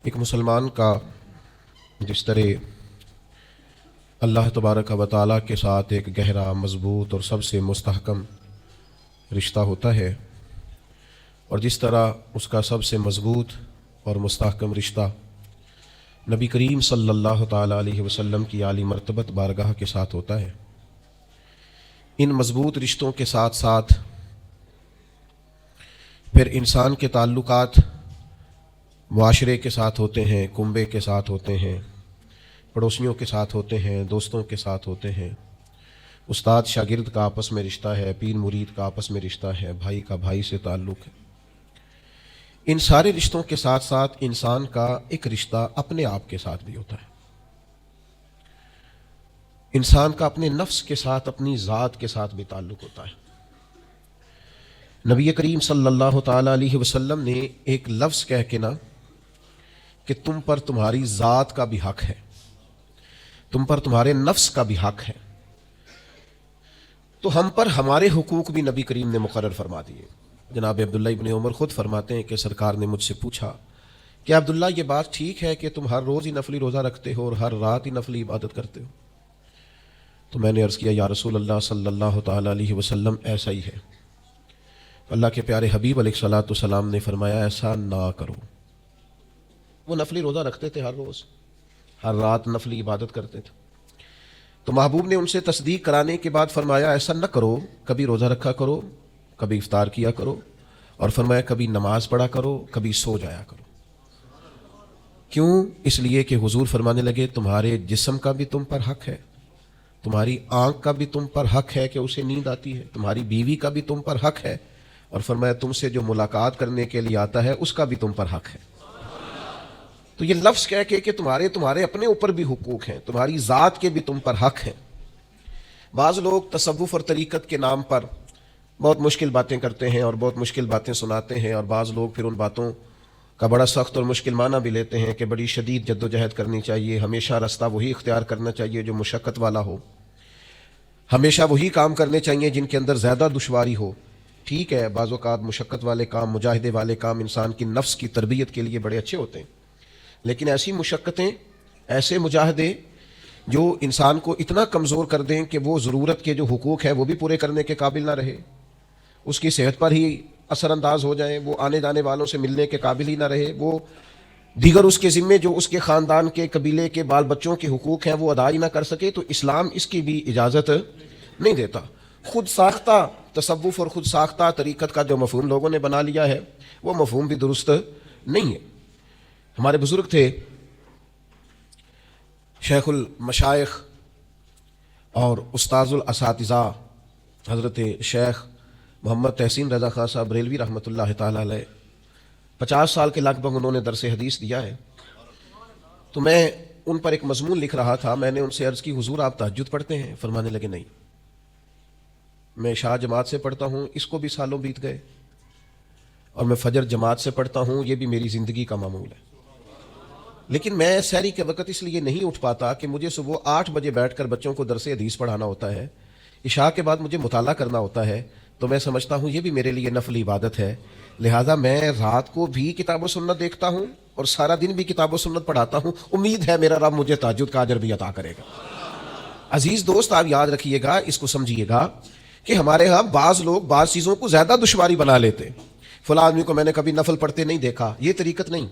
ایک مسلمان کا جس طرح اللہ تبارک و تعالیٰ کے ساتھ ایک گہرا، مضبوط اور سب سے مستحکم رشتہ ہوتا ہے، اور جس طرح اس کا سب سے مضبوط اور مستحکم رشتہ نبی کریم صلی اللہ تعالیٰ علیہ وسلم کی عالی مرتبت بارگاہ کے ساتھ ہوتا ہے، ان مضبوط رشتوں کے ساتھ ساتھ پھر انسان کے تعلقات معاشرے کے ساتھ ہوتے ہیں، کنبے کے ساتھ ہوتے ہیں، پڑوسیوں کے ساتھ ہوتے ہیں، دوستوں کے ساتھ ہوتے ہیں، استاد شاگرد کا آپس میں رشتہ ہے، پیر مرید کا آپس میں رشتہ ہے، بھائی کا بھائی سے تعلق ہے۔ ان سارے رشتوں کے ساتھ ساتھ انسان کا ایک رشتہ اپنے آپ کے ساتھ بھی ہوتا ہے۔ انسان کا اپنے نفس کے ساتھ، اپنی ذات کے ساتھ بھی تعلق ہوتا ہے۔ نبی کریم صلی اللہ تعالیٰ علیہ وسلم نے ایک لفظ کہہ کے نا کہ تم پر تمہاری ذات کا بھی حق ہے، تم پر تمہارے نفس کا بھی حق ہے، تو ہم پر ہمارے حقوق بھی نبی کریم نے مقرر فرما دیے۔ جناب عبداللہ ابن عمر خود فرماتے ہیں کہ سرکار نے مجھ سے پوچھا کہ عبداللہ یہ بات ٹھیک ہے کہ تم ہر روز ہی نفلی روزہ رکھتے ہو اور ہر رات ہی نفلی عبادت کرتے ہو؟ تو میں نے عرض کیا یا رسول اللہ صلی اللہ تعالیٰ علیہ وسلم ایسا ہی ہے۔ اللہ کے پیارے حبیب علیہ الصلوۃ والسلام نے فرمایا ایسا نہ کرو۔ وہ نفلی روزہ رکھتے تھے، ہر روز ہر رات نفلی عبادت کرتے تھے، تو محبوب نے ان سے تصدیق کرانے کے بعد فرمایا ایسا نہ کرو، کبھی روزہ رکھا کرو، کبھی افطار کیا کرو، اور فرمایا کبھی نماز پڑھا کرو، کبھی سو جایا کرو۔ کیوں؟ اس لیے کہ حضور فرمانے لگے تمہارے جسم کا بھی تم پر حق ہے، تمہاری آنکھ کا بھی تم پر حق ہے کہ اسے نیند آتی ہے، تمہاری بیوی کا بھی تم پر حق ہے، اور فرمایا تم سے جو ملاقات کرنے کے لیے آتا ہے اس کا بھی تم پر حق ہے۔ تو یہ لفظ کہہ کے کہ تمہارے اپنے اوپر بھی حقوق ہیں، تمہاری ذات کے بھی تم پر حق ہیں۔ بعض لوگ تصوف اور طریقت کے نام پر بہت مشکل باتیں کرتے ہیں اور بہت مشکل باتیں سناتے ہیں، اور بعض لوگ پھر ان باتوں کا بڑا سخت اور مشکل معنی بھی لیتے ہیں کہ بڑی شدید جد و جہد کرنی چاہیے، ہمیشہ راستہ وہی اختیار کرنا چاہیے جو مشقت والا ہو، ہمیشہ وہی کام کرنے چاہیے جن کے اندر زیادہ دشواری ہو۔ ٹھیک ہے، بعض اوقات مشقت والے کام، مجاہدے والے کام انسان کی نفس کی تربیت کے لیے بڑے اچھے ہوتے ہیں، لیکن ایسی مشقتیں، ایسے مجاہدے جو انسان کو اتنا کمزور کر دیں کہ وہ ضرورت کے جو حقوق ہیں وہ بھی پورے کرنے کے قابل نہ رہے، اس کی صحت پر ہی اثر انداز ہو جائیں، وہ آنے جانے والوں سے ملنے کے قابل ہی نہ رہے، وہ دیگر اس کے ذمے جو اس کے خاندان کے، قبیلے کے بال بچوں کے حقوق ہیں وہ ادا ہی نہ کر سکے، تو اسلام اس کی بھی اجازت نہیں دیتا۔ خود ساختہ تصوف اور خود ساختہ طریقت کا جو مفہوم لوگوں نے بنا لیا ہے وہ مفہوم بھی درست نہیں ہے۔ ہمارے بزرگ تھے شیخ المشائخ اور استاذ الاساتذہ حضرت شیخ محمد تحسین رضا خان صاحب بریلوی رحمۃ اللہ تعالی علیہ، 50 سال کے لگ بھگ انہوں نے درس حدیث دیا ہے۔ تو میں ان پر ایک مضمون لکھ رہا تھا، میں نے ان سے عرض کی حضور آپ تہجد پڑھتے ہیں؟ فرمانے لگے نہیں، میں عشاء جماعت سے پڑھتا ہوں، اس کو بھی سالوں بیت گئے، اور میں فجر جماعت سے پڑھتا ہوں، یہ بھی میری زندگی کا معمول ہے، لیکن میں سحری کے وقت اس لیے نہیں اٹھ پاتا کہ مجھے صبح 8 بجے بیٹھ کر بچوں کو درس حدیث پڑھانا ہوتا ہے، عشاء کے بعد مجھے مطالعہ کرنا ہوتا ہے، تو میں سمجھتا ہوں یہ بھی میرے لیے نفل عبادت ہے، لہذا میں رات کو بھی کتاب و سنت دیکھتا ہوں اور سارا دن بھی کتاب و سنت پڑھاتا ہوں، امید ہے میرا رب مجھے تہجد کا اجر بھی عطا کرے گا۔ عزیز دوست، آپ یاد رکھیے گا، اس کو سمجھیے گا کہ ہمارے ہاں بعض لوگ بعض چیزوں کو زیادہ دشواری بنا لیتے۔ فلاں آدمی کو میں نے کبھی نفل پڑھتے نہیں دیکھا، یہ طریقت نہیں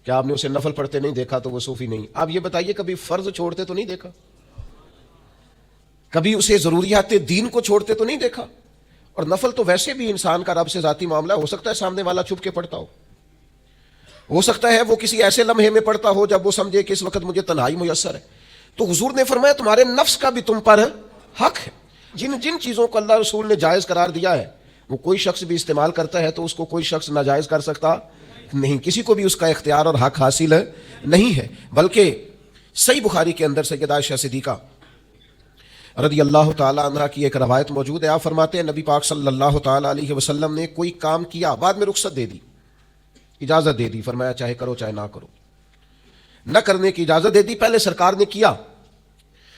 کہ آپ نے اسے نفل پڑھتے نہیں دیکھا تو وہ صوفی نہیں۔ آپ یہ بتائیے کبھی فرض چھوڑتے تو نہیں دیکھا، کبھی اسے ضروریات دین کو چھوڑتے تو نہیں دیکھا؟ اور نفل تو ویسے بھی انسان کا رب سے ذاتی معاملہ، ہو سکتا ہے سامنے والا چھپ کے پڑھتا ہو سکتا ہے وہ کسی ایسے لمحے میں پڑھتا ہو جب وہ سمجھے کہ اس وقت مجھے تنہائی میسر ہے۔ تو حضور نے فرمایا تمہارے نفس کا بھی تم پر حق ہے۔ جن چیزوں کو اللہ رسول نے جائز قرار دیا ہے وہ کوئی شخص بھی استعمال کرتا ہے تو اس کو کوئی شخص ناجائز کر سکتا نہیں، کسی کو بھی اس کا اختیار اور حق حاصل نہیں ہے۔ بلکہ صحیح بخاری کے اندر سیدہ عائشہ صدیقہ رضی اللہ تعالیٰ عنہ کی ایک روایت موجود ہے، آپ فرماتے ہیں نبی پاک صلی اللہ تعالیٰ علیہ وسلم نے کوئی کام کیا، بعد میں رخصت دے دی، اجازت دے دی، فرمایا چاہے کرو چاہے نہ کرو، نہ کرنے کی اجازت دے دی، پہلے سرکار نے کیا۔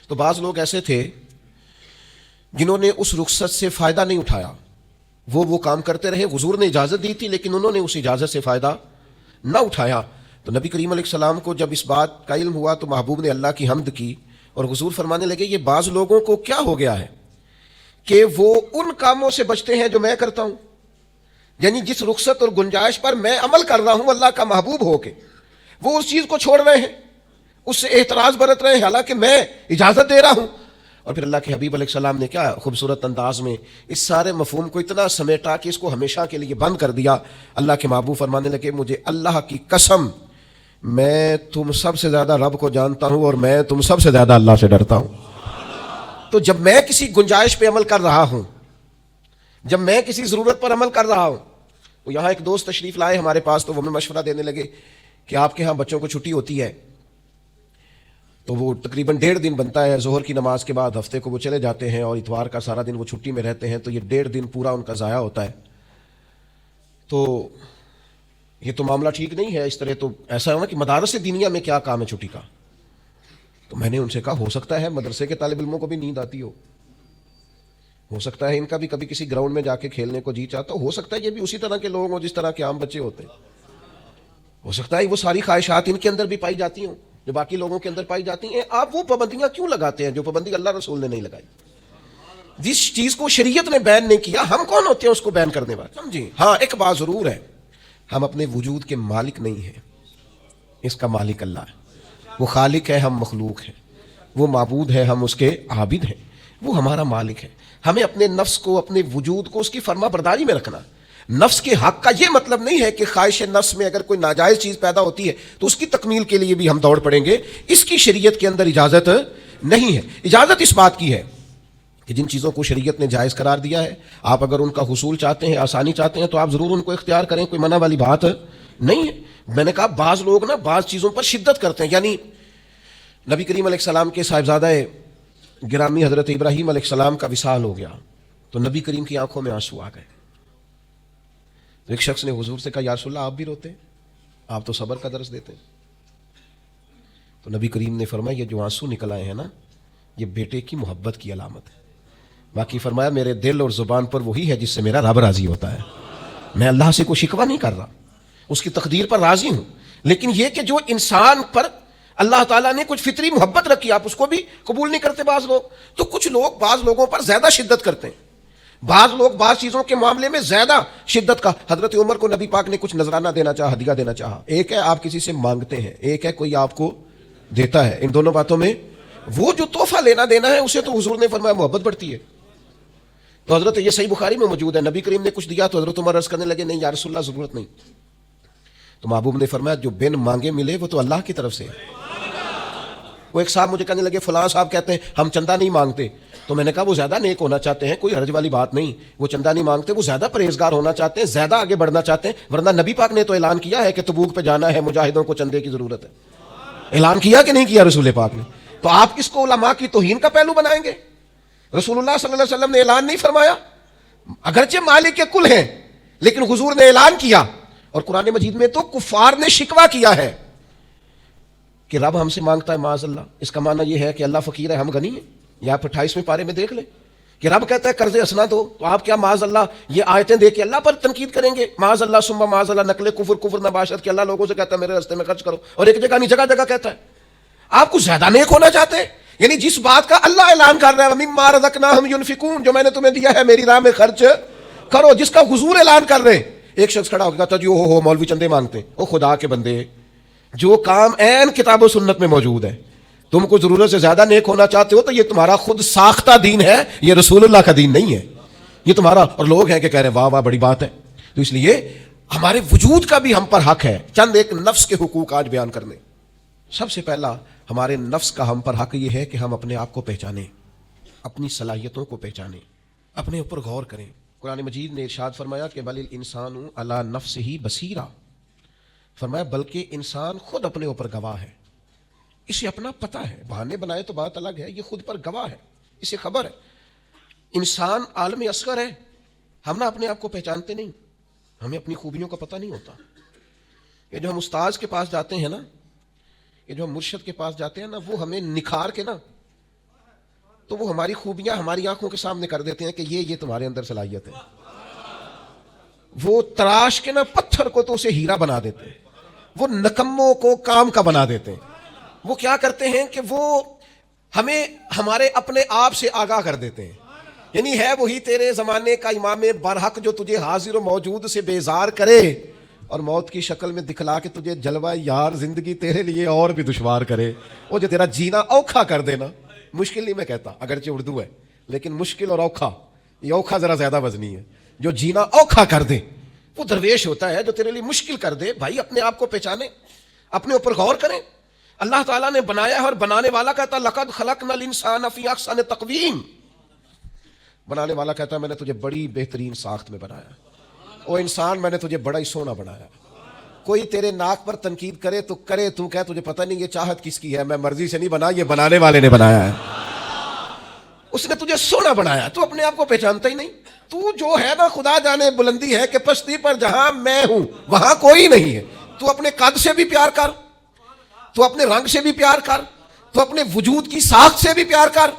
تو بعض لوگ ایسے تھے جنہوں نے اس رخصت سے فائدہ نہیں اٹھایا، وہ کام کرتے رہے، حضور نے اجازت دی تھی لیکن انہوں نے اس اجازت سے فائدہ نہ اٹھایا۔ تو نبی کریم علیہ السلام کو جب اس بات کا علم ہوا تو محبوب نے اللہ کی حمد کی اور حضور فرمانے لگے یہ بعض لوگوں کو کیا ہو گیا ہے کہ وہ ان کاموں سے بچتے ہیں جو میں کرتا ہوں، یعنی جس رخصت اور گنجائش پر میں عمل کر رہا ہوں اللہ کا محبوب ہو کے، وہ اس چیز کو چھوڑ رہے ہیں، اس سے احتراز برت رہے ہیں حالانکہ میں اجازت دے رہا ہوں۔ اور پھر اللہ کے حبیب علیہ السلام نے کیا خوبصورت انداز میں اس سارے مفہوم کو اتنا سمیٹا کہ اس کو ہمیشہ کے لیے بند کر دیا۔ اللہ کے محبوب فرمانے لگے مجھے اللہ کی قسم میں تم سب سے زیادہ رب کو جانتا ہوں اور میں تم سب سے زیادہ اللہ سے ڈرتا ہوں۔ تو جب میں کسی گنجائش پہ عمل کر رہا ہوں، جب میں کسی ضرورت پر عمل کر رہا ہوں، وہ یہاں ایک دوست تشریف لائے ہمارے پاس تو وہ ہمیں مشورہ دینے لگے کہ آپ کے ہاں بچوں کو چھٹی ہوتی ہے تو وہ تقریباً 1.5 دن بنتا ہے، ظہر کی نماز کے بعد ہفتے کو وہ چلے جاتے ہیں اور اتوار کا سارا دن وہ چھٹی میں رہتے ہیں، تو یہ 1.5 دن پورا ان کا ضائع ہوتا ہے۔ تو یہ تو معاملہ ٹھیک نہیں ہے، اس طرح تو ایسا ہے نا کہ مدارس دینیہ میں کیا کام ہے چھٹی کا؟ تو میں نے ان سے کہا ہو سکتا ہے مدرسے کے طالب علموں کو بھی نیند آتی ہو سکتا ہے ان کا بھی کبھی کسی گراؤنڈ میں جا کے کھیلنے کو جی چاہتا ہو سکتا ہے یہ بھی اسی طرح کے لوگ ہوں جس طرح کے عام بچے ہوتے ہیں، ہو سکتا ہے وہ ساری خواہشات ان کے اندر بھی پائی جاتی ہوں جو باقی لوگوں کے اندر پائی جاتی ہیں۔ آپ وہ پابندیاں کیوں لگاتے ہیں جو پابندی اللہ رسول نے نہیں لگائی؟ جس چیز کو شریعت نے بین نہیں کیا ہم کون ہوتے ہیں اس کو بین کرنے والے؟ سمجھیں؟ ہاں ایک بات ضرور ہے، ہم اپنے وجود کے مالک نہیں ہیں، اس کا مالک اللہ ہے، وہ خالق ہے ہم مخلوق ہیں، وہ معبود ہے ہم اس کے عابد ہیں، وہ ہمارا مالک ہے۔ ہمیں اپنے نفس کو اپنے وجود کو اس کی فرما برداری میں رکھنا۔ نفس کے حق کا یہ مطلب نہیں ہے کہ خواہش نفس میں اگر کوئی ناجائز چیز پیدا ہوتی ہے تو اس کی تکمیل کے لیے بھی ہم دوڑ پڑیں گے، اس کی شریعت کے اندر اجازت نہیں ہے۔ اجازت اس بات کی ہے کہ جن چیزوں کو شریعت نے جائز قرار دیا ہے آپ اگر ان کا حصول چاہتے ہیں، آسانی چاہتے ہیں تو آپ ضرور ان کو اختیار کریں، کوئی منع والی بات نہیں ہے۔ میں نے کہا بعض لوگ نا بعض چیزوں پر شدت کرتے ہیں، یعنی نبی کریم علیہ السلام کے صاحبزادہ گرامی حضرت ابراہیم علیہ السلام کا وصال ہو گیا تو نبی کریم کی آنکھوں میں آنسو آ گئے۔ تو ایک شخص نے حضور سے کہا یا رسول اللہ آپ بھی روتے ہیں، آپ تو صبر کا درس دیتے ہیں۔ تو نبی کریم نے فرمایا یہ جو آنسو نکل آئے ہیں نا یہ بیٹے کی محبت کی علامت ہے، باقی فرمایا میرے دل اور زبان پر وہی ہے جس سے میرا رب راضی ہوتا ہے، میں اللہ سے کوئی شکوہ نہیں کر رہا، اس کی تقدیر پر راضی ہوں، لیکن یہ کہ جو انسان پر اللہ تعالیٰ نے کچھ فطری محبت رکھی آپ اس کو بھی قبول نہیں کرتے بعض لوگ، تو کچھ لوگ بعض لوگوں پر زیادہ شدت کرتے ہیں، بعض لوگ بعض چیزوں کے معاملے میں زیادہ شدت کا۔ حضرت عمر کو نبی پاک نے کچھ نذرانہ دینا چاہا، ہدیہ دینا چاہا، ایک ہے آپ کسی سے مانگتے ہیں، ایک ہے کوئی آپ کو دیتا ہے، ان دونوں باتوں میں وہ جو تحفہ لینا دینا ہے اسے تو حضور نے فرمایا محبت بڑھتی ہے۔ تو حضرت یہ صحیح بخاری میں موجود ہے، نبی کریم نے کچھ دیا تو حضرت عمر عرض کرنے لگے نہیں یا رسول اللہ ضرورت نہیں، تو محبوب نے فرمایا جو بن مانگے ملے وہ تو اللہ کی طرف سے ہے۔ وہ ایک صاحب مجھے کہنے لگے فلاں صاحب کہتے ہیں ہم چندہ نہیں مانگتے، تو میں نے کہا وہ زیادہ نیک ہونا چاہتے ہیں، کوئی حرج والی بات نہیں، وہ چندہ نہیں مانگتے، وہ زیادہ پرہیزگار ہونا چاہتے ہیں، زیادہ آگے بڑھنا چاہتے ہیں، ورنہ نبی پاک نے تو اعلان کیا ہے کہ تبوک پہ جانا ہے، مجاہدوں کو چندے کی ضرورت ہے، اعلان کیا کہ نہیں کیا رسول پاک نے؟ تو آپ اس کو علماء کی توہین کا پہلو بنائیں گے؟ رسول اللہ صلی اللہ علیہ وسلم نے اعلان نہیں فرمایا؟ اگرچہ مالک کے کل ہیں لیکن حضور نے اعلان کیا، اور قرآن مجید میں تو کفار نے شکوہ کیا ہے کہ رب ہم سے مانگتا ہے معاذ اللہ، اس کا معنی یہ ہے کہ اللہ فقیر ہے ہم غنی ہیں، یا آپ 28ویں پارے میں دیکھ لیں کہ رب کہتا ہے قرض حسنہ دو، تو آپ کیا معاذ اللہ یہ آیتیں دے کے اللہ پر تنقید کریں گے؟ معاذ اللہ ثم معاذ اللہ، نقل کفر نباشت کہ اللہ لوگوں سے کہتا ہے میرے راستے میں خرچ کرو، اور ایک جگہ نہیں جگہ جگہ کہتا ہے۔ آپ کچھ زیادہ نیک ہونا چاہتے ہیں، یعنی جس بات کا اللہ اعلان کر رہا ہے وَمِمَّا رَزَقْنَاهُمْ يُنْفِقُونَ، جو میں نے تمہیں دیا ہے میری راہ میں خرچ کرو، جس کا حضور اعلان کر رہے ہیں۔ ایک شخص کھڑا ہو کے کہتا جی ہو مولوی چندے مانگتے ہیں، او خدا کے بندے جو کام عین کتاب و سنت میں موجود ہے تم کو ضرورت سے زیادہ نیک ہونا چاہتے ہو تو یہ تمہارا خود ساختہ دین ہے، یہ رسول اللہ کا دین نہیں ہے، یہ تمہارا، اور لوگ ہیں کہ کہہ رہے ہیں واہ واہ بڑی بات ہے۔ تو اس لیے ہمارے وجود کا بھی ہم پر حق ہے۔ چند ایک نفس کے حقوق آج بیان کرنے۔ سب سے پہلا ہمارے نفس کا ہم پر حق یہ ہے کہ ہم اپنے آپ کو پہچانیں، اپنی صلاحیتوں کو پہچانیں، اپنے اوپر غور کریں۔ قرآن مجید نے ارشاد فرمایا کہ بل الانسان علی نفسہ بصیرہ، فرمایا بلکہ انسان خود اپنے اوپر گواہ ہے، اسے اپنا پتہ ہے، بہانے بنائے تو بات الگ ہے، یہ خود پر گواہ ہے، اسے خبر ہے۔ انسان عالم اصغر ہے، ہم نہ اپنے آپ کو پہچانتے نہیں، ہمیں اپنی خوبیوں کا پتہ نہیں ہوتا۔ یہ جو ہم استاذ کے پاس جاتے ہیں نا، یہ جو ہم مرشد کے پاس جاتے ہیں نا، وہ ہمیں نکھار کے نا تو وہ ہماری خوبیاں ہماری آنکھوں کے سامنے کر دیتے ہیں کہ یہ تمہارے اندر صلاحیت ہے۔ وہ تراش کے نا پتھر کو تو اسے ہیرا بنا دیتے ہیں۔ وہ نکموں کو کام کا بنا دیتے ہیں. وہ کیا کرتے ہیں کہ وہ ہمیں ہمارے اپنے آپ سے آگاہ کر دیتے ہیں. یعنی ہے وہی تیرے زمانے کا امام برحق جو تجھے حاضر و موجود سے بیزار کرے اور موت کی شکل میں دکھلا کے تجھے جلوہ یار زندگی تیرے لیے اور بھی دشوار کرے. وہ جو تیرا جینا اوکھا کر دینا, مشکل نہیں میں کہتا اگرچہ اردو ہے لیکن مشکل اور اوکھا, یہ اوکھا ذرا زیادہ وزنی ہے. جو جینا اوکھا کر دے وہ درویش ہوتا ہے جو تیرے لیے مشکل کر دے. بھائی اپنے آپ کو پہچانے, اپنے اوپر غور کریں. اللہ تعالیٰ نے بنایا ہے اور بنانے والا کہتا ہے لقد خلقنا الانسان فی احسن تقویم. بنانے والا کہتا ہے میں نے تجھے بڑی بہترین ساخت میں بنایا. او انسان میں نے تجھے بڑا ہی سونا بنایا. کوئی تیرے ناک پر تنقید کرے تو کرے, تو کہے تجھے پتہ نہیں یہ چاہت کس کی ہے, میں مرضی سے نہیں بنا, یہ بنانے والے نے بنایا ہے. اس نے تجھے سونا بنایا, تو اپنے آپ کو پہچانتا ہی نہیں. تو جو ہے نا خدا جانے بلندی ہے کہ پستی پر جہاں میں ہوں وہاں کوئی نہیں ہے. تو اپنے قد سے بھی پیار کر, تو اپنے رنگ سے بھی پیار کر, تو اپنے وجود کی ساخت سے بھی پیار کر.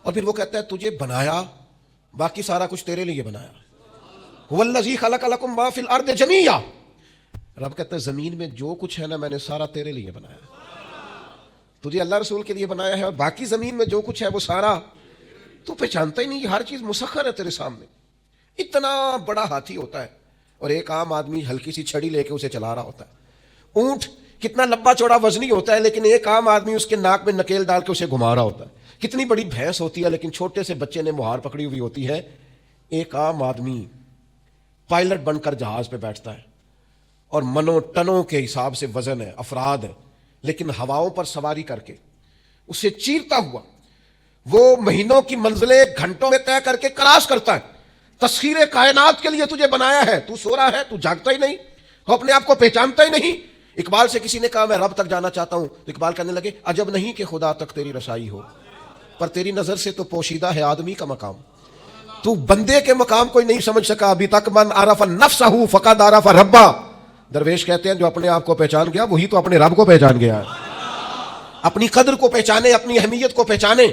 اور پھر وہ کہتا ہے تجھے بنایا, باقی سارا کچھ تیرے لیے بنایا. هو الذی خلق لکم ما فی الارض جمیعا. رب کہتا ہے زمین میں جو کچھ ہے نا میں نے سارا تیرے لیے بنایا. تجھے اللہ رسول کے لیے بنایا ہے اور باقی زمین میں جو کچھ ہے وہ سارا تو پہچانتا ہی نہیں. یہ ہر چیز مسخر ہے تیرے سامنے. اتنا بڑا ہاتھی ہوتا ہے اور ایک عام آدمی ہلکی سی چھڑی لے کے اسے چلا رہا ہوتا ہے. اونٹ کتنا لمبا چوڑا وزنی ہوتا ہے لیکن ایک عام آدمی اس کے ناک میں نکیل ڈال کے اسے گھما رہا ہوتا ہے. کتنی بڑی بھینس ہوتی ہے لیکن چھوٹے سے بچے نے مہار پکڑی ہوئی ہوتی ہے. ایک عام آدمی پائلٹ بن کر جہاز پہ بیٹھتا ہے اور منوں ٹنوں کے حساب سے وزن ہے, افراد ہے, لیکن ہواؤں پر سواری کر کے اسے چیرتا ہوا وہ مہینوں کی منزلیں گھنٹوں میں طے کر کے کراس کرتا ہے. تسخیر کائنات کے لیے تجھے بنایا ہے, تو سو رہا ہے, تو جاگتا ہی نہیں, تو اپنے آپ کو پہچانتا ہی نہیں. اقبال سے کسی نے کہا میں رب تک جانا چاہتا ہوں, تو اقبال کہنے لگے عجب نہیں کہ خدا تک تیری رسائی ہو, پر تیری نظر سے تو پوشیدہ ہے آدمی کا مقام. تو بندے کے مقام کوئی نہیں سمجھ سکا ابھی تک. من عرف نفسہ فقد عرف ربہ. درویش کہتے ہیں جو اپنے آپ کو پہچان گیا وہی تو اپنے رب کو پہچان گیا. اپنی قدر کو پہچانے, اپنی اہمیت کو پہچانے.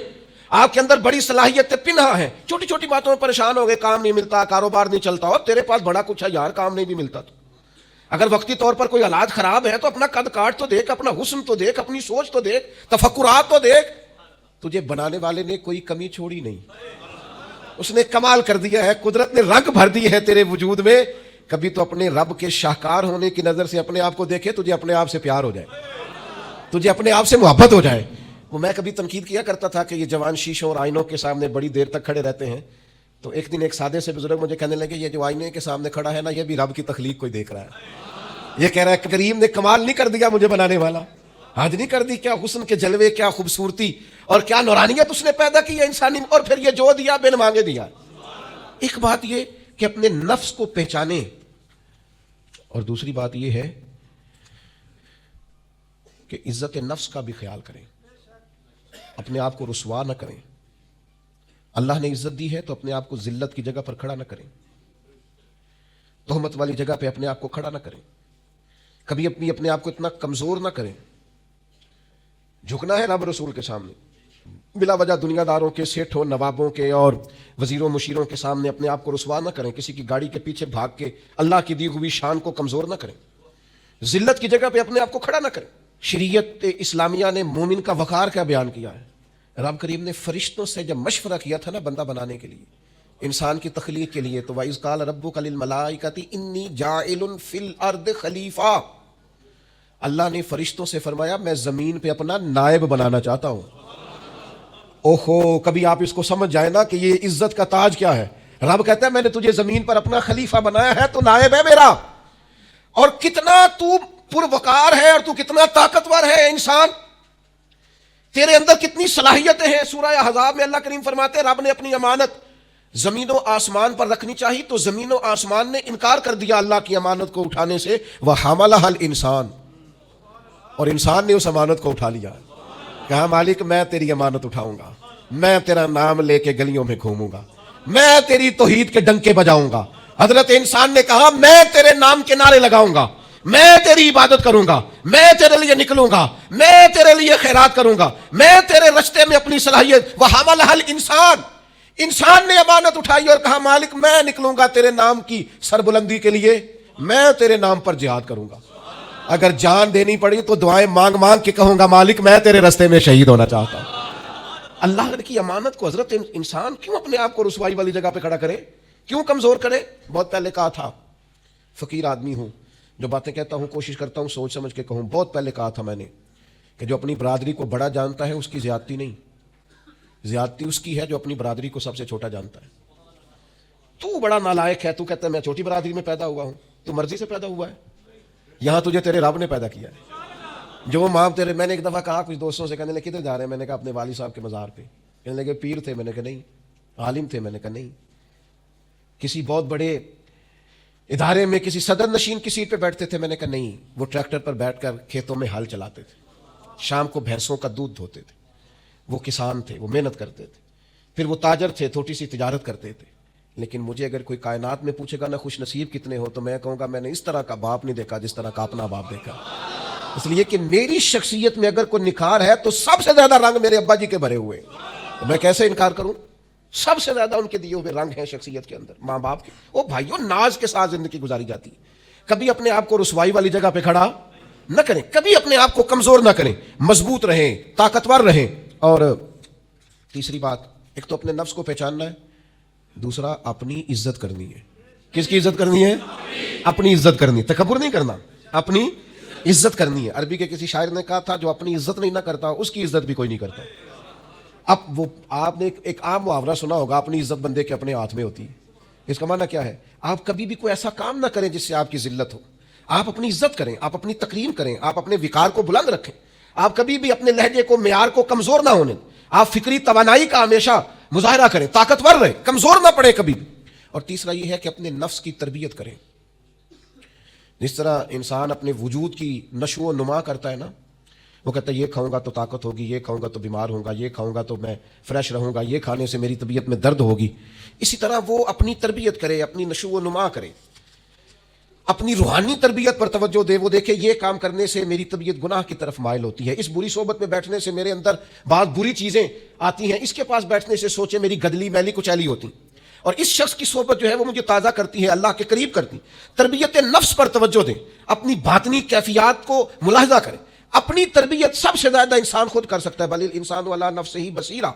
آپ کے اندر بڑی صلاحیتیں پنہا ہیں, چھوٹی چھوٹی باتوں میں پریشان ہو گئے, کام نہیں ملتا, کاروبار نہیں چلتا, اور تیرے پاس بڑا کچھ ہے یار, کام نہیں بھی ملتا. تو اگر وقتی طور پر کوئی حالات خراب ہے تو اپنا قد کاٹ تو دیکھ, اپنا حسن تو دیکھ, اپنی سوچ تو دیکھ, تفکرات تو دیکھ. تجھے بنانے والے نے کوئی کمی چھوڑی نہیں, اس نے کمال کر دیا ہے, قدرت نے رنگ بھر دی ہے تیرے وجود میں. کبھی تو اپنے رب کے شاہکار ہونے کی نظر سے اپنے آپ کو دیکھے, تجھے اپنے آپ سے پیار ہو جائے, تجھے اپنے آپ سے محبت ہو جائے. وہ میں کبھی تنقید کیا کرتا تھا کہ یہ جوان شیشوں اور آئینوں کے سامنے بڑی دیر تک کھڑے رہتے ہیں. تو ایک دن ایک سادے سے بزرگ مجھے کہنے لگے یہ جو آئینے کے سامنے کھڑا ہے نا یہ بھی رب کی تخلیق کوئی دیکھ رہا ہے. یہ کہہ رہا ہے کریم نے کمال نہیں کر دیا مجھے بنانے والا, حد نہیں کر دی, کیا حسن کے جلوے, کیا خوبصورتی اور کیا نورانیت اس نے پیدا کی ہے انسانی, اور پھر یہ جو دیا بن مانگے دیا. ایک بات یہ کہ اپنے نفس کو پہچانے, اور دوسری بات یہ ہے کہ عزت نفس کا بھی خیال کریں, اپنے آپ کو رسوا نہ کریں. اللہ نے عزت دی ہے تو اپنے آپ کو ذلت کی جگہ پر کھڑا نہ کریں, تہمت والی جگہ پہ اپنے آپ کو کھڑا نہ کریں. کبھی اپنے آپ کو اتنا کمزور نہ کریں. جھکنا ہے رب رسول کے سامنے, بلا وجہ دنیا داروں کے, سیٹھوں, نوابوں کے اور وزیروں مشیروں کے سامنے اپنے آپ کو رسوا نہ کریں. کسی کی گاڑی کے پیچھے بھاگ کے اللہ کی دی ہوئی شان کو کمزور نہ کریں. ذلت کی جگہ پہ اپنے آپ کو کھڑا نہ کریں. شریعت اسلامیہ نے مومن کا وقار کیا بیان کیا ہے. رب کریم نے فرشتوں سے جب مشورہ کیا تھا نا بندہ بنانے کے لیے, انسان کی تخلیق کے لیے, تو وَإِذْ قَالَ رَبُّكَ لِلْمَلَائِكَةِ إِنِّي جَاعِلٌ فِي الْأَرْضِ خَلِيفَةً. اللہ نے فرشتوں سے فرمایا میں زمین پہ اپنا نائب بنانا چاہتا ہوں. اوہو, کبھی آپ اس کو سمجھ جائیں نا کہ یہ عزت کا تاج کیا ہے. رب کہتا ہے میں نے تجھے زمین پر اپنا خلیفہ بنایا ہے, تو نائب ہے میرا. اور کتنا تو پروقار ہے اور تو کتنا طاقتور ہے انسان, تیرے اندر کتنی صلاحیتیں ہیں. سورہ احزاب میں اللہ کریم فرماتے ہیں رب نے اپنی امانت زمین و آسمان پر رکھنی چاہیے تو زمین و آسمان نے انکار کر دیا اللہ کی امانت کو اٹھانے سے. وَحَمَلَهَا الْإِنسان, اور انسان نے اس امانت کو اٹھا لیا. کہا مالک میں تیری امانت اٹھاؤں گا, میں تیرا نام لے کے گلیوں میں گھوموں گا, میں تیری توحید کے ڈنکے بجاؤں گا. حضرت انسان نے کہا میں تیرے نام کے نعرے لگاؤں گا, میں تیری عبادت کروں گا, میں تیرے لیے نکلوں گا, میں تیرے لیے خیرات کروں گا, میں تیرے رستے میں اپنی صلاحیت. وَحَمَلَهَا الْإِنسان, انسان نے امانت اٹھائی اور کہا مالک میں نکلوں گا تیرے نام کی سربلندی کے لیے, میں تیرے نام پر جہاد کروں گا. اگر جان دینی پڑی تو دعائیں مانگ مانگ کے کہوں گا مالک میں تیرے رستے میں شہید ہونا چاہتا ہوں. اللہ کی امانت کو حضرت انسان کیوں اپنے آپ کو رسوائی والی جگہ پہ کھڑا کرے, کیوں کمزور کرے؟ بہت پہلے کہا تھا, فقیر آدمی ہوں, جو باتیں کہتا ہوں کوشش کرتا ہوں سوچ سمجھ کے کہوں. بہت پہلے کہا تھا میں نے کہ جو اپنی برادری کو بڑا جانتا ہے اس کی زیادتی نہیں, زیادتی اس کی ہے جو اپنی برادری کو سب سے چھوٹا جانتا ہے. تو بڑا نالائق ہے, تو کہتا ہے میں چھوٹی برادری میں پیدا ہوا ہوں. تو مرضی سے پیدا ہوا ہے, یہاں تجھے تیرے رب نے پیدا کیا ہے. جو ماں تیرے, میں نے ایک دفعہ کہا کچھ دوستوں سے, کہنے لگے کدھر جا رہے ہیں؟ میں نے کہا اپنے والد صاحب کے مزار پہ. کہنے لگے پیر تھے؟ میں نے کہا نہیں. عالم تھے؟ میں نے کہا نہیں. کسی بہت بڑے ادارے میں کسی صدر نشین کی سیٹ پہ بیٹھتے تھے؟ میں نے کہا نہیں. وہ ٹریکٹر پر بیٹھ کر کھیتوں میں ہل چلاتے تھے, شام کو بھینسوں کا دودھ دھوتے تھے. وہ کسان تھے, وہ محنت کرتے تھے. پھر وہ تاجر تھے, چھوٹی سی تجارت کرتے تھے. لیکن مجھے اگر کوئی کائنات میں پوچھے گا نا خوش نصیب کتنے ہو, تو میں کہوں گا میں نے اس طرح کا باپ نہیں دیکھا جس طرح کا اپنا باپ دیکھا. اس لیے کہ میری شخصیت میں اگر کوئی نکھار ہے تو سب سے زیادہ رنگ میرے ابا جی کے بھرے ہوئے. میں کیسے انکار کروں؟ سب سے زیادہ ان کے دیے ہوئے رنگ ہیں شخصیت کے اندر, ماں باپ کے. وہ بھائیوں ناز کے ساتھ زندگی گزاری جاتی ہے. کبھی اپنے آپ کو رسوائی والی جگہ پہ کھڑا نہ کریں, کبھی اپنے آپ کو کمزور نہ کریں, مضبوط رہیں, طاقتور رہیں. اور تیسری بات, ایک تو اپنے نفس کو پہچاننا ہے, دوسرا اپنی عزت کرنی ہے. کس کی عزت کرنی ہے؟ اپنی عزت کرنی, تکبر نہیں کرنا, اپنی عزت کرنی ہے. عربی کے کسی شاعر نے کہا تھا جو اپنی عزت نہیں نہ کرتا اس کی عزت بھی کوئی نہیں کرتا. اب وہ آپ نے ایک عام محاورہ سنا ہوگا, اپنی عزت بندے کے اپنے ہاتھ میں ہوتی ہے. اس کا معنی کیا ہے؟ آپ کبھی بھی کوئی ایسا کام نہ کریں جس سے آپ کی ذلت ہو. آپ اپنی عزت کریں, آپ اپنی تکریم کریں, آپ اپنے وقار کو بلند رکھیں. آپ کبھی بھی اپنے لہجے کو, معیار کو کمزور نہ ہونے. آپ فکری توانائی کا ہمیشہ مظاہرہ کریں, طاقتور رہیں, کمزور نہ پڑے کبھی بھی. اور تیسرا یہ ہے کہ اپنے نفس کی تربیت کریں. جس طرح انسان اپنے وجود کی نشو و نما کرتا ہے نا, وہ کہتا ہے یہ کھاؤں گا تو طاقت ہوگی, یہ کھاؤں گا تو بیمار ہوں گا, یہ کھاؤں گا تو میں فریش رہوں گا, یہ کھانے سے میری طبیعت میں درد ہوگی. اسی طرح وہ اپنی تربیت کرے, اپنی نشو و نما کرے, اپنی روحانی تربیت پر توجہ دے. وہ دیکھے یہ کام کرنے سے میری طبیعت گناہ کی طرف مائل ہوتی ہے, اس بری صحبت میں بیٹھنے سے میرے اندر بعض بری چیزیں آتی ہیں, اس کے پاس بیٹھنے سے سوچے میری گدلی میلی کچیلی ہوتی, اور اس شخص کی صحبت جو ہے وہ مجھے تازہ کرتی ہے, اللہ کے قریب کرتی. تربیت نفس پر توجہ دیں, اپنی باطنی کیفیات کو ملاحظہ کریں. اپنی تربیت سب سے زیادہ انسان خود کر سکتا ہے. بل الانسان علی نفسہ بصیرہ,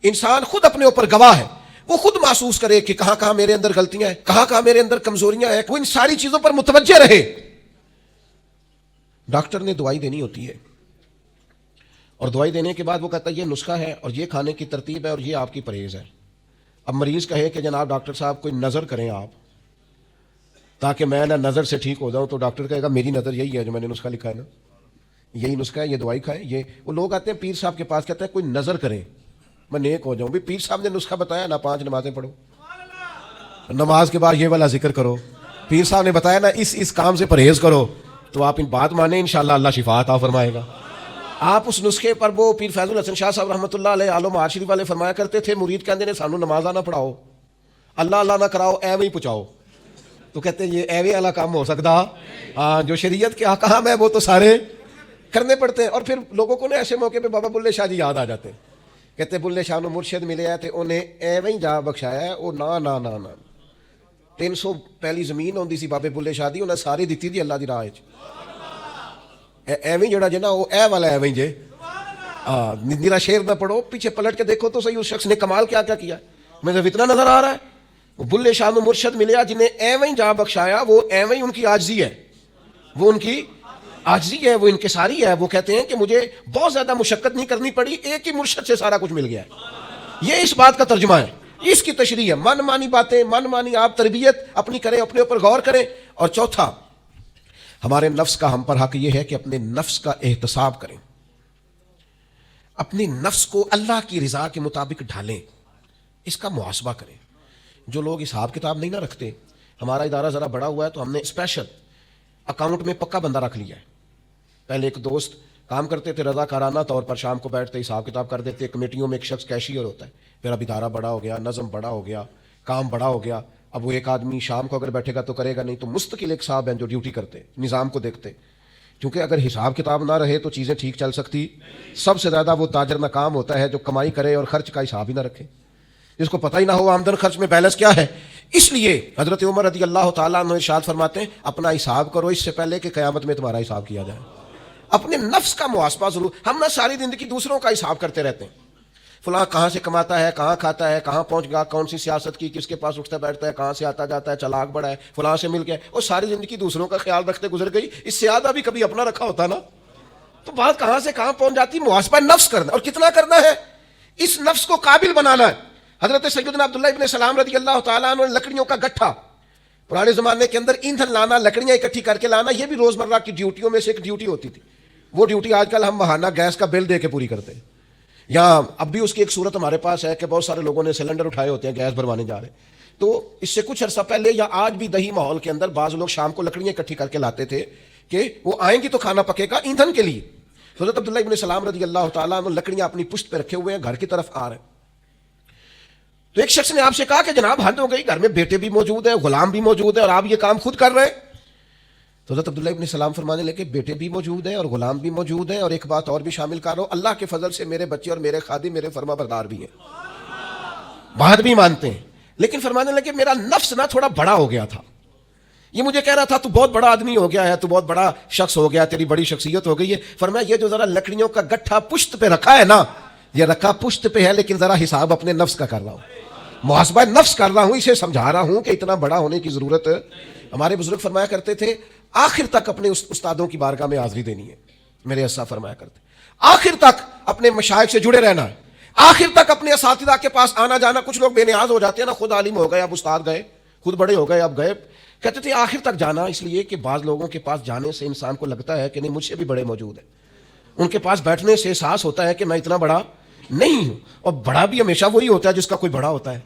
انسان خود اپنے اوپر گواہ ہے. وہ خود محسوس کرے کہ کہاں کہاں میرے اندر غلطیاں ہیں, کہاں کہاں میرے اندر کمزوریاں ہیں. وہ ان ساری چیزوں پر متوجہ رہے. ڈاکٹر نے دوائی دینی ہوتی ہے, اور دوائی دینے کے بعد وہ کہتا ہے یہ نسخہ ہے اور یہ کھانے کی ترتیب ہے اور یہ آپ کی پرہیز ہے. اب مریض کہے کہ جناب ڈاکٹر صاحب کوئی نظر کریں آپ تاکہ میں نہ نظر سے ٹھیک ہو جاؤں, تو ڈاکٹر کہے گا میری نظر یہی ہے جو میں نے نسخہ لکھا ہے نا, یہی نسخہ ہے, یہ دوائی کھائیں. یہ وہ لوگ آتے ہیں پیر صاحب کے پاس, کہتے ہیں کوئی نظر کریں میں نیک ہو جاؤں. بھی پیر صاحب نے نسخہ بتایا نا, 5 نمازیں پڑھو, نماز کے بعد یہ والا ذکر کرو. پیر صاحب نے بتایا نا اس کام سے پرہیز کرو, تو آپ ان بات مانیں انشاءاللہ اللہ شفا عطا فرمائے گا. آپ اس نسخے پر, وہ پیر فیض الحسن شاہ صاحب رحمۃ اللہ علیہ عالم معاشری والے فرمایا کرتے تھے, مرید کہتے ہیں سانو نمازاں نہ پڑھاؤ, اللہ اللہ نہ کراؤ, ایویں ہی پہنچاؤ. تو کہتے ہیں یہ ایویں والا کام ہو سکتا, ہاں جو شریعت کے احکام ہے وہ تو سارے کرنے پڑتے ہیں. اور پھر لوگوں کو نا ایسے موقع پہ بابا بلے شاہ جی یاد آ جاتے ہیں, کہتے بلے شاہ نو مرشد ملے ہے تے انہیں ایویں ہی جا بخشایا ہے. وہ نا 300 پہلی زمین ہوندی سی بابے بلے شاہ دی, انہیں ساری دیتی دی اللہ دی راہ وچ. ایویں جڑا جے نا وہ اے والا ایویں جے, میرا شعر نہ پڑھو, پیچھے پلٹ کے دیکھو تو صحیح اس شخص نے کمال کیا کیا کیا. مجھے اتنا نظر آ رہا ہے, وہ بلے شاہ نو مرشد ملیا جنہیں ایویں جا بخشایا, وہ ایویں ان کی عاجزی ہے, وہ ان کی عاجزی ہے, وہ انکساری ہے. وہ کہتے ہیں کہ مجھے بہت زیادہ مشقت نہیں کرنی پڑی, ایک ہی مرشد سے سارا کچھ مل گیا ہے. یہ اس بات کا ترجمہ ہے, اس کی تشریح ہے. من مانی باتیں, من مانی آپ تربیت اپنی کریں, اپنے اوپر غور کریں. اور چوتھا, ہمارے نفس کا ہم پر حق یہ ہے کہ اپنے نفس کا احتساب کریں, اپنے نفس کو اللہ کی رضا کے مطابق ڈھالیں, اس کا محاسبہ کریں. جو لوگ حساب کتاب نہیں نہ رکھتے, ہمارا ادارہ ذرا بڑا ہوا ہے تو ہم نے اسپیشل اکاؤنٹ میں پکا بندہ رکھ لیا ہے. پہلے ایک دوست کام کرتے تھے رضا کارانہ طور پر, شام کو بیٹھتے حساب کتاب کر دیتے. کمیٹیوں میں ایک شخص کیشیئر ہوتا ہے. پھر اب ادارہ بڑا ہو گیا, نظم بڑا ہو گیا, کام بڑا ہو گیا. اب وہ ایک آدمی شام کو اگر بیٹھے گا تو کرے گا نہیں, تو مستقل ایک صاحب ہیں جو ڈیوٹی کرتے, نظام کو دیکھتے. کیونکہ اگر حساب کتاب نہ رہے تو چیزیں ٹھیک چل سکتی. سب سے زیادہ وہ تاجر ناکام ہوتا ہے جو کمائی کرے اور خرچ کا حساب ہی نہ رکھے, جس کو پتہ ہی نہ ہو آمدن خرچ میں بیلنس کیا ہے. اس لیے حضرت عمر رضی اللہ تعالیٰ عنہ ارشاد فرماتے ہیں اپنا حساب کرو اس سے پہلے کہ قیامت میں تمہارا حساب کیا جائے. اپنے نفس کا محاسبہ ضرور. ہم نہ ساری زندگی دوسروں کا حساب کرتے رہتے ہیں, فلاں کہاں سے کماتا ہے, کہاں کھاتا ہے, کہاں پہنچ گیا, کون سی سیاست کی, کس کے پاس اٹھتا بیٹھتا ہے, کہاں سے آتا جاتا ہے, چلاک بڑا ہے, فلاں سے مل گیا, اور ساری زندگی دوسروں کا خیال رکھتے گزر گئی. اس سے زیادہ بھی کبھی اپنا رکھا ہوتا نا, تو بات کہاں سے کہاں پہنچ جاتی. محاسبہ نفس کرنا, اور کتنا کرنا ہے, اس نفس کو قابل بنانا ہے. حضرت سیدنا عبداللہ ابن سلام رضی اللہ تعالیٰ عنہ لکڑیوں کا گٹھا, پرانے زمانے کے اندر ایندھن لانا, لکڑیاں اکٹھی کر کے لانا, یہ بھی روزمرہ کی ڈیوٹیوں میں سے ایک ڈیوٹی ہوتی تھی. وہ ڈیوٹی آج کل ہم ماہانہ گیس کا بل دے کے پوری کرتے ہیں. یہاں اب بھی اس کی ایک صورت ہمارے پاس ہے کہ بہت سارے لوگوں نے سلنڈر اٹھائے ہوتے ہیں, گیس بھروانے جا رہے ہیں. تو اس سے کچھ عرصہ پہلے یا آج بھی دیہی ماحول کے اندر بعض لوگ شام کو لکڑیاں اکٹھی کر کے لاتے تھے کہ وہ آئیں گی تو کھانا پکے گا ایندھن کے لیے. حضرت عبداللہ ابن سلام رضی اللہ تعالیٰ عنہ لکڑیاں اپنی پشت پہ رکھے ہوئے ہیں, گھر کی طرف آ رہے ہیں. تو ایک شخص نے آپ سے کہا کہ جناب حد ہو گئی, گھر میں بیٹے بھی موجود ہیں, غلام بھی موجود ہیں, اور آپ یہ کام خود کر رہے ہیں. تو حضرت عبداللہ ابن سلام فرمانے لگے بیٹے بھی موجود ہیں اور غلام بھی موجود ہیں, اور ایک بات اور بھی شامل کر رہا ہوں, اللہ کے فضل سے میرے بچے اور میرے خادم میرے فرما بردار بھی ہیں, بات بھی مانتے ہیں. لیکن فرمانے لگے میرا نفس نہ تھوڑا بڑا ہو گیا تھا. یہ مجھے کہہ رہا تھا تو بہت بڑا آدمی ہو گیا ہے, تو بہت بڑا شخص ہو گیا, تیری بڑی شخصیت ہو گئی ہے. فرمایا یہ جو ذرا لکڑیوں کا گٹھا پشت پہ رکھا ہے نا, یہ رکھا پشت پہ ہے, لیکن ذرا حساب اپنے نفس کا کر رہا ہوں, محاسبہ نفس کر رہا ہوں, اسے سمجھا رہا ہوں کہ اتنا بڑا ہونے کی ضرورت. ہمارے بزرگ فرمایا کرتے تھے آخر تک اپنے استادوں کی بارگاہ میں حاضری دینی ہے. میرے اساتذہ فرمایا کرتے آخر تک اپنے مشائخ سے جڑے رہنا ہے, آخر تک اپنے اساتذہ کے پاس آنا جانا. کچھ لوگ بے نیاز ہو جاتے ہیں نا, خود عالم ہو گئے اب استاد گئے, خود بڑے ہو گئے اب گئے. کہتے تھے آخر تک جانا, اس لیے کہ بعض لوگوں کے پاس جانے سے انسان کو لگتا ہے کہ نہیں مجھ سے بھی بڑے موجود ہیں. ان کے پاس بیٹھنے سے احساس ہوتا ہے کہ میں اتنا بڑا نہیں ہوں, اور بڑا بھی ہمیشہ وہی ہوتا ہے جس کا کوئی بڑا ہوتا ہے,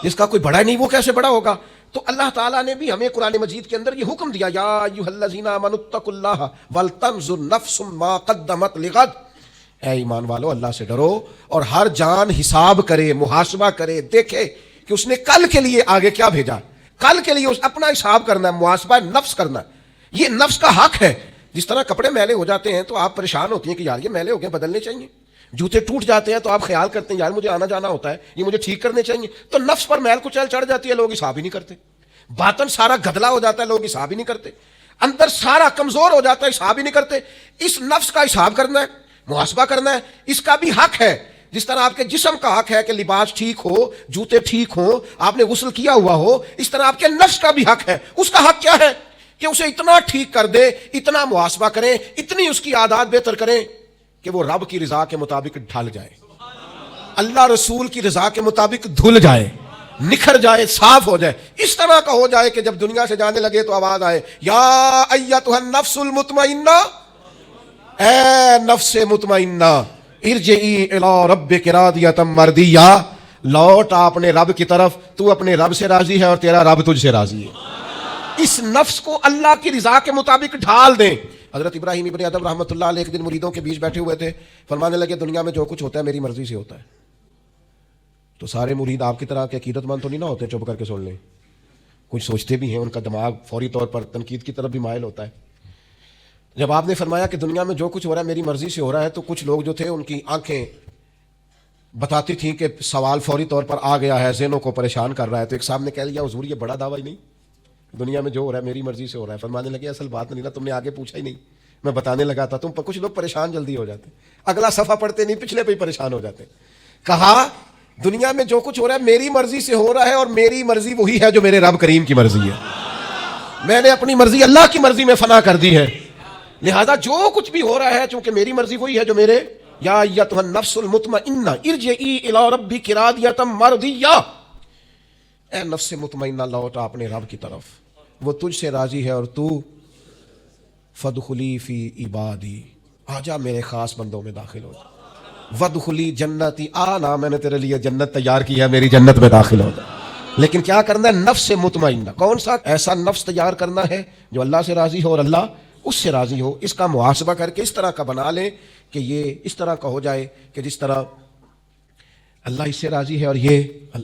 جس کا کوئی بڑا نہیں وہ کیسے بڑا ہوگا. تو اللہ تعالیٰ نے بھی ہمیں قرآن مجید کے اندر یہ حکم دیا, یا ایھا الذین آمنوا اتقوا اللہ ولتنظر نفس ما قدمت لغد. اے ایمان والو اللہ سے ڈرو, اور ہر جان حساب کرے, محاسبہ کرے, دیکھے کہ اس نے کل کے لیے آگے کیا بھیجا. کل کے لیے اپنا حساب کرنا ہے, محاسبہ نفس کرنا. یہ نفس کا حق ہے. جس طرح کپڑے میلے ہو جاتے ہیں تو آپ پریشان ہوتی ہیں کہ یار یہ میلے ہو گئے, بدلنے چاہیے. جوتے ٹوٹ جاتے ہیں تو آپ خیال کرتے ہیں یار مجھے آنا جانا ہوتا ہے, یہ مجھے ٹھیک کرنے چاہیے. تو نفس پر میل کچیل چڑھ جاتی ہے, لوگ حساب ہی نہیں کرتے. باطن سارا گدلا ہو جاتا ہے, لوگ حساب ہی نہیں کرتے. اندر سارا کمزور ہو جاتا ہے, حساب ہی نہیں کرتے. اس نفس کا حساب کرنا ہے, محاسبہ کرنا ہے. اس کا بھی حق ہے, جس طرح آپ کے جسم کا حق ہے کہ لباس ٹھیک ہو, جوتے ٹھیک ہوں, آپ نے غسل کیا ہوا ہو, اس طرح آپ کے نفس کا بھی حق ہے. اس کا حق کیا ہے کہ اسے اتنا ٹھیک کر دے, اتنا محاسبہ کریں, اتنی اس کی عادات بہتر کریں کہ وہ رب کی رضا کے مطابق ڈھل جائے, اللہ رسول کی رضا کے مطابق دھل جائے, نکھر جائے, صاف ہو جائے. اس طرح کا ہو جائے کہ جب دنیا سے جانے لگے تو آواز آئے, یا ایتھا النفس المطمئنہ, اے نفس مطمئنہ, ارجعی الی ربک راضیۃ مرضیہ, لوٹ اپنے رب کی طرف, تو اپنے رب سے راضی ہے اور تیرا رب تجھ سے راضی ہے. اس نفس کو اللہ کی رضا کے مطابق ڈھال دیں. حضرت ابراہیم ابن ادم رحمۃ اللہ علیہ ایک دن مریدوں کے بیچ بیٹھے ہوئے تھے, فرمانے لگے دنیا میں جو کچھ ہوتا ہے میری مرضی سے ہوتا ہے. تو سارے مرید آپ کی طرح کے عقیدت مند تو نہیں نہ ہوتے چپ کر کے سن لیں, کچھ سوچتے بھی ہیں, ان کا دماغ فوری طور پر تنقید کی طرف بھی مائل ہوتا ہے. جب آپ نے فرمایا کہ دنیا میں جو کچھ ہو رہا ہے میری مرضی سے ہو رہا ہے, تو کچھ لوگ جو تھے ان کی آنکھیں بتاتی تھیں کہ سوال فوری طور پر آ گیا ہے, ذہنوں کو پریشان کر رہا ہے. تو ایک صاحب نے کہہ لیا حضور یہ بڑا دعویٰ ہی نہیں, دنیا میں جو ہو رہا ہے میری مرضی سے ہو رہا ہے. فرمانے لگے اصل بات نہیں نا, تم نے آگے پوچھا ہی نہیں, میں بتانے لگا تھا. تم کچھ لوگ پریشان جلدی ہو جاتے, اگلا صفحہ پڑھتے نہیں پچھلے پہ ہی پریشان ہو جاتے. کہا دنیا میں جو کچھ ہو رہا ہے میری مرضی سے ہو رہا ہے, اور میری مرضی وہی ہے جو میرے رب کریم کی مرضی ہے. میں نے اپنی مرضی اللہ کی مرضی میں فنا کر دی ہے, لہذا جو کچھ بھی ہو رہا ہے چونکہ میری مرضی وہی ہے جو میرے. یا ایھا النفس المطمئنہ ارجعی الی ربک راضیۃ مرضیہ, اے نفس مطمئنہ لوٹ اپنے رب کی طرف, وہ تجھ سے راضی ہے, اور تو فادخلی فی عبادی, آجا میرے خاص بندوں میں داخل ہو جا. وادخلی جنتی, آنا میں نے تیرے لیے جنت تیار کی ہے, میری جنت میں داخل ہو جا. لیکن کیا کرنا ہے, نفس مطمئنہ. کون سا ایسا نفس تیار کرنا ہے جو اللہ سے راضی ہو اور اللہ اس سے راضی ہو. اس کا محاسبہ کر کے اس طرح کا بنا لیں کہ یہ اس طرح کا ہو جائے کہ جس طرح اللہ اس سے راضی ہے اور یہ اللہ